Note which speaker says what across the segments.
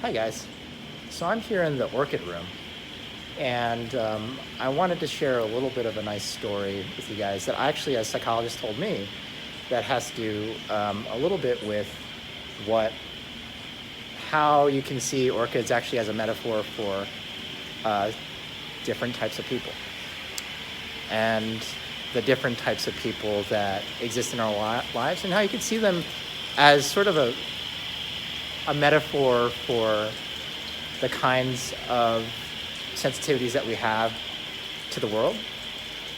Speaker 1: Hi guys, so I'm here in the orchid room, and I wanted to share a little bit of a nice story with you guys that actually a psychologist told me that has to do a little bit with how you can see orchids actually as a metaphor for different types of people, and the different types of people that exist in our lives, and how you can see them as sort of a metaphor for the kinds of sensitivities that we have to the world,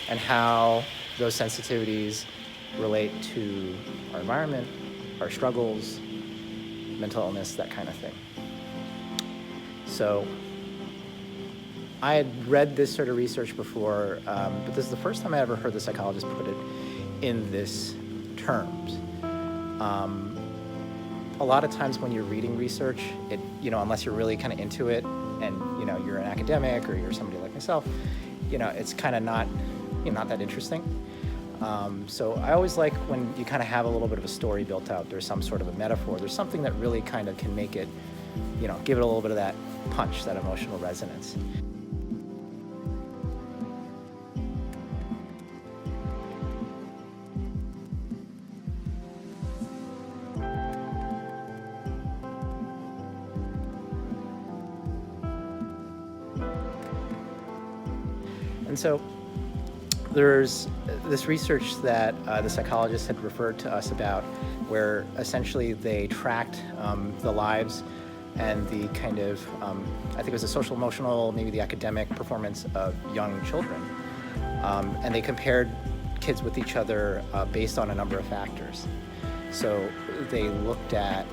Speaker 1: and how those sensitivities relate to our environment, our struggles, mental illness, that kind of thing. So I had read this sort of research before, but this is the first time I ever heard the psychologist put it in this terms. A lot of times when you're reading research, unless you're really kind of into it, and you're an academic or you're somebody like myself, it's kind of not that interesting. So I always like when you kind of have a little bit of a story built out. There's some sort of a metaphor. There's something that really kind of can make it, give it a little bit of that punch, that emotional resonance. And so there's this research that the psychologist had referred to us about, where essentially they tracked the lives and the kind of, I think it was the social emotional, maybe the academic performance of young children. And they compared kids with each other based on a number of factors. So they looked at,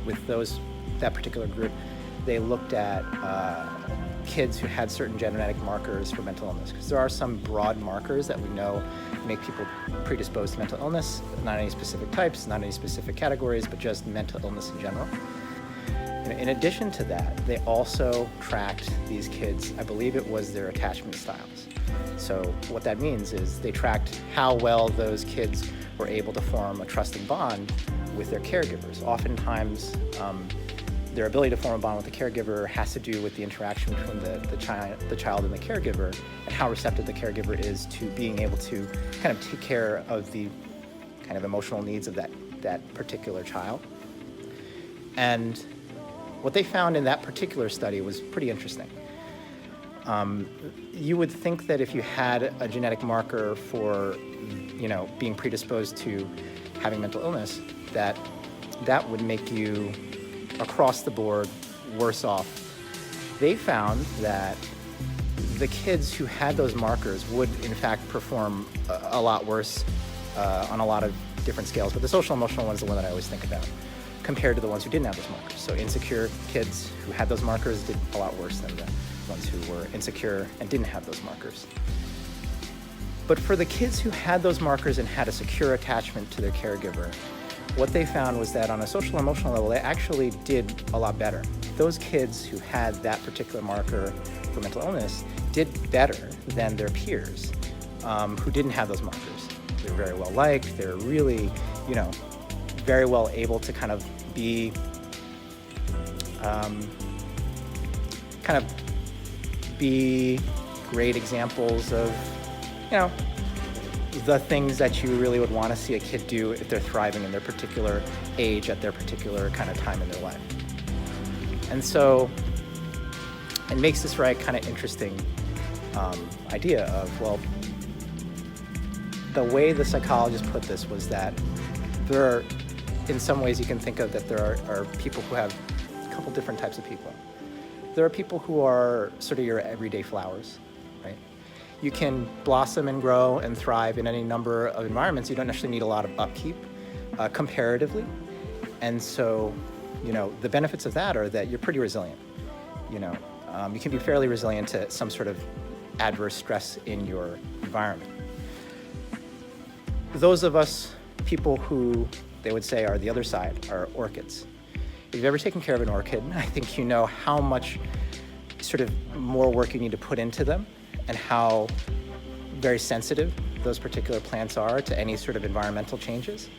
Speaker 1: with that particular group, they looked at kids who had certain genetic markers for mental illness, because there are some broad markers that we know make people predisposed to mental illness, not any specific types, not any specific categories, but just mental illness in general. In addition to that, they also tracked these kids, I believe it was their attachment styles. So what that means is they tracked how well those kids were able to form a trusting bond with their caregivers. Oftentimes, their ability to form a bond with the caregiver has to do with the interaction between the child and the caregiver, and how receptive the caregiver is to being able to kind of take care of the kind of emotional needs of that particular child. And what they found in that particular study was pretty interesting. You would think that if you had a genetic marker for, being predisposed to having mental illness, that would make you across the board worse off. They found that the kids who had those markers would in fact perform a lot worse on a lot of different scales, but the social emotional one is the one that I always think about, compared to the ones who didn't have those markers. So insecure kids who had those markers did a lot worse than the ones who were insecure and didn't have those markers. But for the kids who had those markers and had a secure attachment to their caregiver, what they found was that on a social emotional level, they actually did a lot better. Those kids who had that particular marker for mental illness did better than their peers who didn't have those markers. They were very well liked. They were really, very well able to kind of be, great examples of, the things that you really would want to see a kid do if they're thriving in their particular age at their particular kind of time in their life. And so it makes this kind of interesting idea of, well, the way the psychologist put this was that there are, in some ways you can think of that there are people who have a couple different types of people. There are people who are sort of your everyday flowers, right? You can blossom and grow and thrive in any number of environments. You don't necessarily need a lot of upkeep comparatively. And so, the benefits of that are that you're pretty resilient. You can be fairly resilient to some sort of adverse stress in your environment. Those of us, people who they would say are the other side, are orchids. If you've ever taken care of an orchid, I think you know how much sort of more work you need to put into them and how very sensitive those particular plants are to any sort of environmental changes.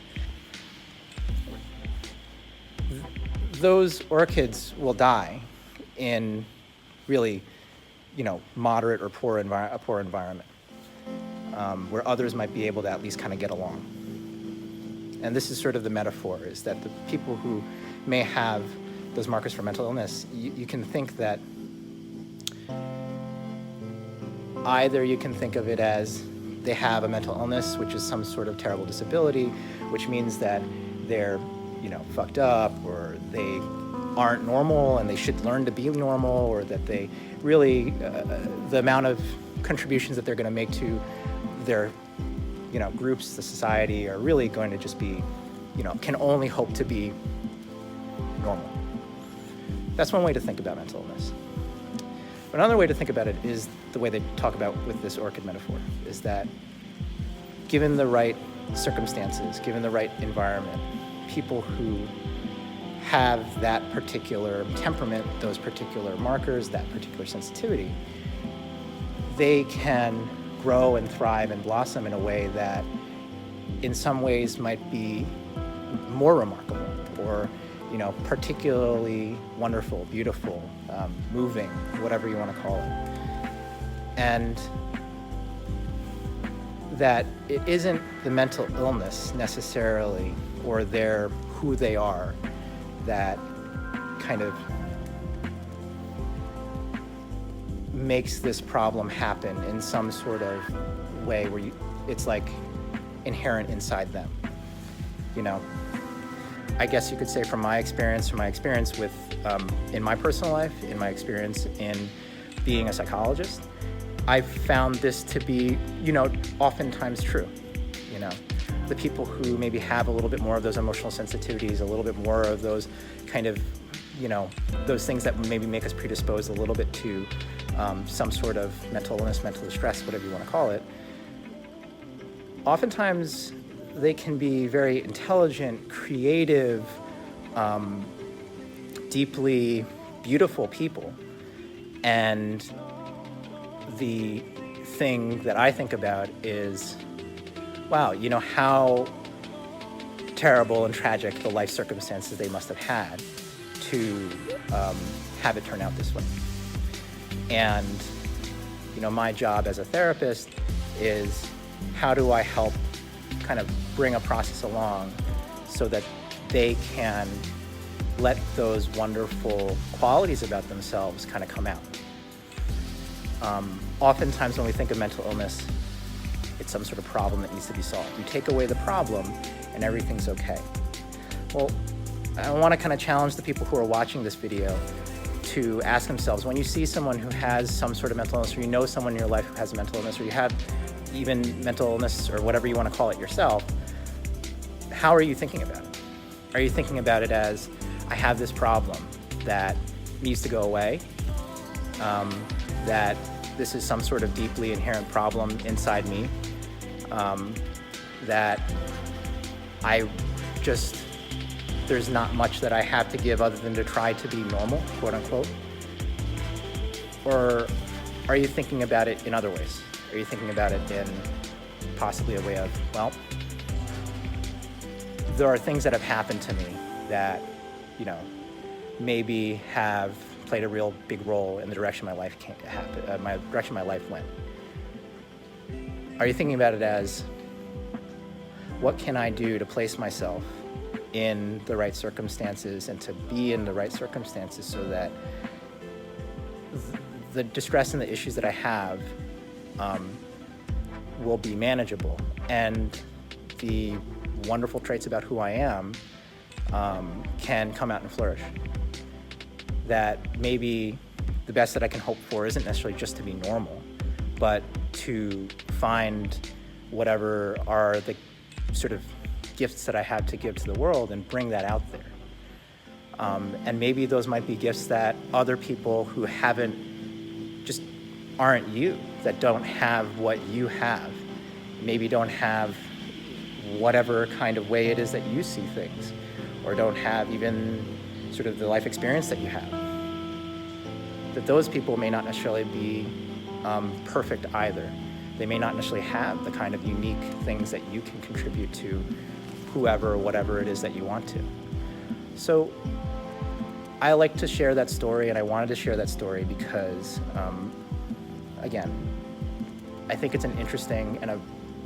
Speaker 1: Those orchids will die in really, moderate or poor environment, where others might be able to at least kind of get along. And this is sort of the metaphor, is that the people who may have those markers for mental illness, you can think that either you can think of it as they have a mental illness, which is some sort of terrible disability, which means that they're, fucked up, or they aren't normal and they should learn to be normal, or that they really, the amount of contributions that they're going to make to their, groups, the society, are really going to just be, can only hope to be normal. That's one way to think about mental illness. But another way to think about it is the way they talk about with this orchid metaphor, is that given the right circumstances, given the right environment, people who have that particular temperament, those particular markers, that particular sensitivity, they can grow and thrive and blossom in a way that in some ways might be more remarkable, or particularly wonderful, beautiful, moving, whatever you want to call it. And that it isn't the mental illness necessarily, or who they are, that kind of makes this problem happen in some sort of way where it's like inherent inside them. I guess you could say from my experience with, in my personal life, in my experience in being a psychologist, I've found this to be, oftentimes true. The people who maybe have a little bit more of those emotional sensitivities, a little bit more of those kind of, those things that maybe make us predisposed a little bit to some sort of mental illness, mental distress, whatever you want to call it. Oftentimes, they can be very intelligent, creative, deeply beautiful people. And the thing that I think about is, wow, how terrible and tragic the life circumstances they must have had to have it turn out this way. And, my job as a therapist is, how do I help kind of bring a process along so that they can let those wonderful qualities about themselves kind of come out. Oftentimes when we think of mental illness, it's some sort of problem that needs to be solved. You take away the problem and everything's okay. Well, I want to kind of challenge the people who are watching this video to ask themselves, when you see someone who has some sort of mental illness, or you know someone in your life who has a mental illness, or you have even mental illness or whatever you want to call it yourself, how are you thinking about it? Are you thinking about it as, I have this problem that needs to go away, that this is some sort of deeply inherent problem inside me, that there's not much that I have to give other than to try to be normal, quote unquote? Or are you thinking about it in other ways? Are you thinking about it in possibly a way of, well, there are things that have happened to me that, maybe have played a real big role in the direction my life went. Are you thinking about it as, what can I do to place myself in the right circumstances and to be in the right circumstances so that the distress and the issues that I have will be manageable, and the wonderful traits about who I am can come out and flourish? That maybe the best that I can hope for isn't necessarily just to be normal, but to find whatever are the sort of gifts that I have to give to the world and bring that out there. And maybe those might be gifts that other people who just aren't you, that don't have what you have, maybe don't have whatever kind of way it is that you see things, or don't have even sort of the life experience that you have. That those people may not necessarily be perfect either. They may not necessarily have the kind of unique things that you can contribute to whoever or whatever it is that you want to. So I like to share that story, and I wanted to share that story because, again, I think it's an interesting and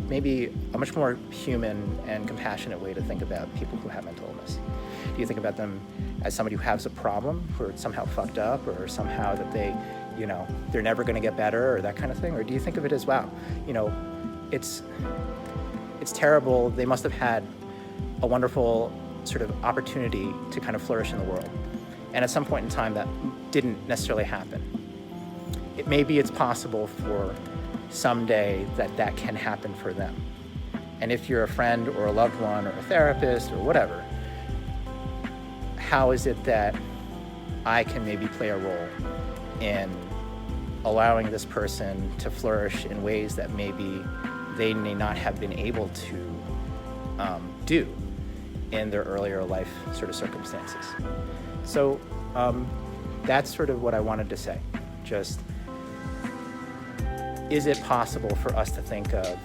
Speaker 1: maybe a much more human and compassionate way to think about people who have mental illness. Do you think about them as somebody who has a problem, who are somehow fucked up, or somehow that they're never going to get better, or that kind of thing? Or do you think of it as, wow, it's terrible. They must have had a wonderful sort of opportunity to kind of flourish in the world. And at some point in time, that didn't necessarily happen. Maybe it's possible for someday that can happen for them. And if you're a friend or a loved one or a therapist or whatever, how is it that I can maybe play a role in allowing this person to flourish in ways that maybe they may not have been able to do in their earlier life sort of circumstances? So that's sort of what I wanted to say. Just, is it possible for us to think of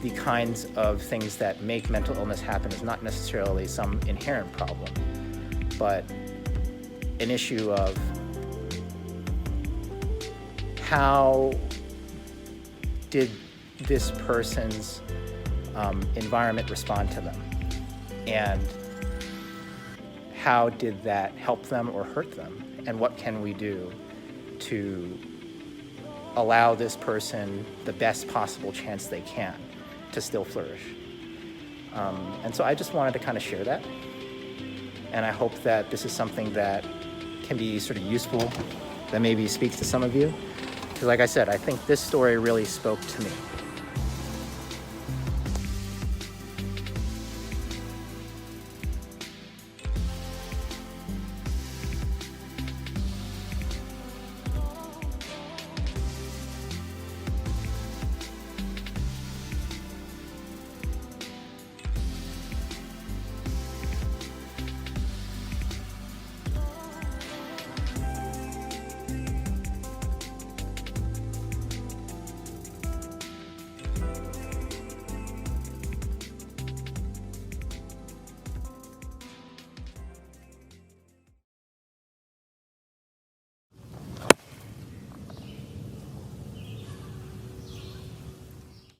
Speaker 1: the kinds of things that make mental illness happen as not necessarily some inherent problem, but an issue of how did this person's environment respond to them? And how did that help them or hurt them? And what can we do to allow this person the best possible chance they can to still flourish? And so I just wanted to kind of share that. And I hope that this is something that can be sort of useful, that maybe speaks to some of you. Because like I said, I think this story really spoke to me.